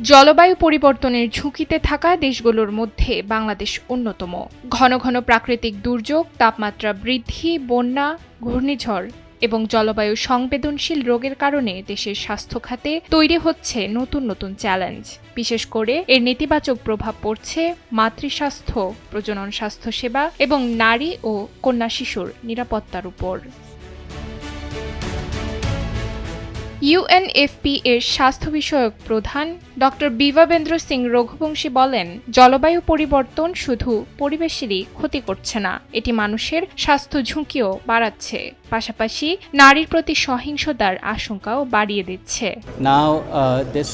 জলবায়ু পরিবর্তনের ঝুঁকিতে থাকা দেশগুলোর মধ্যে বাংলাদেশ অন্যতম। ঘন ঘন প্রাকৃতিক দুর্যোগ, তাপমাত্রা বৃদ্ধি, বন্যা, ঘূর্ণিঝড় এবং জলবায়ু সংবেদনশীল রোগের কারণে দেশের স্বাস্থ্য খাতে তৈরি হচ্ছে নতুন নতুন চ্যালেঞ্জ। বিশেষ করে এর নেতিবাচক প্রভাব পড়ছে মাতৃস্বাস্থ্য, প্রজনন স্বাস্থ্যসেবা এবং নারী ও কন্যা শিশুর নিরাপত্তার উপর। ইউএনএফপি এর স্বাস্থ্য বিষয়ক প্রধান ডক্টর বিভাবেন্দ্র সিং রঘুবংশী বলেন, জলবায়ু পরিবর্তন শুধু পরিবেশেরই ক্ষতি করছে না, এটি মানুষের স্বাস্থ্য ঝুঁকিও বাড়াচ্ছে, পাশাপাশি নারীর প্রতি সহিংসতার আশঙ্কাও বাড়িয়ে দিচ্ছে। Now, this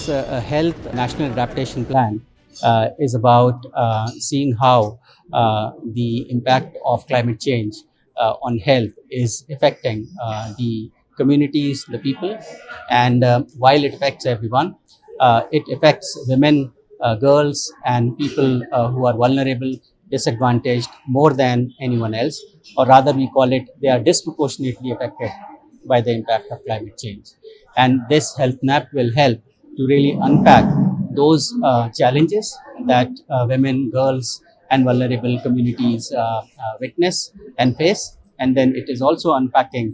health national adaptation plan is about seeing how the impact of climate change on health is affecting the communities, the people, and while it affects everyone, it affects women, girls, and people who are vulnerable, disadvantaged more than anyone else, or rather, we call it they are disproportionately affected by the impact of climate change. And this health map will help to really unpack those challenges that women, girls, and vulnerable communities witness and face. And then it is also unpacking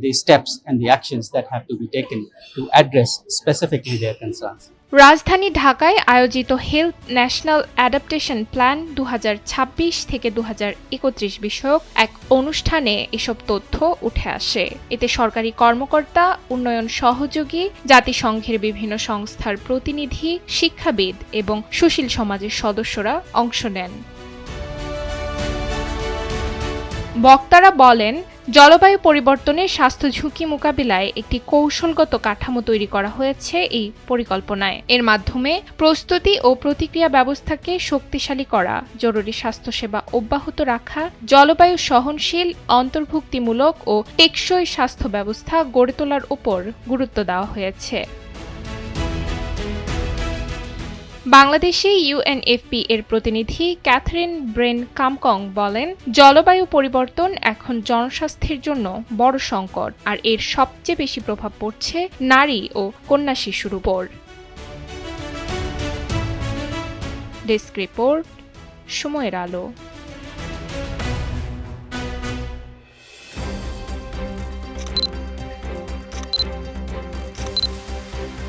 the steps and the actions that have to be taken to address specifically their concerns. রাজধানী ঢাকায় আয়োজিত health national adaptation plan 2026 থেকে 2031 বিষয়ক এক অনুষ্ঠানে এসব তথ্য উঠে আসে। এতে সরকারি কর্মকর্তা, উন্নয়ন সহযোগী, জাতিসংঘের বিভিন্ন সংস্থার প্রতিনিধি, শিক্ষাবিদ এবং সুশীল সমাজের সদস্যরা অংশ নেন। বক্তারা বলেন, জলবায়ু পরিবর্তনের স্বাস্থ্য ঝুঁকি মোকাবিলায় একটি কৌশলগত কাঠামো তৈরি করা হয়েছে এই পরিকল্পনায়। এর মাধ্যমে প্রস্তুতি ও প্রতিক্রিয়া ব্যবস্থাকে শক্তিশালী করা, জরুরি স্বাস্থ্যসেবা অব্যাহত রাখা, জলবায়ু সহনশীল, অন্তর্ভুক্তিমূলক ও টেকসই স্বাস্থ্য ব্যবস্থা গড়ে তোলার উপর গুরুত্ব দেওয়া হয়েছে। বাংলাদেশে ইউএনএফপি এর প্রতিনিধি ক্যাথরিন ব্রেন কামকং বলেন, জলবায়ু পরিবর্তন এখন জনস্বাস্থ্যের জন্য বড় সংকট, আর এর সবচেয়ে বেশি প্রভাব পড়ছে নারী ও কন্যা শিশুর উপর। ডেস্ক রিপোর্ট, সময়ের আলো।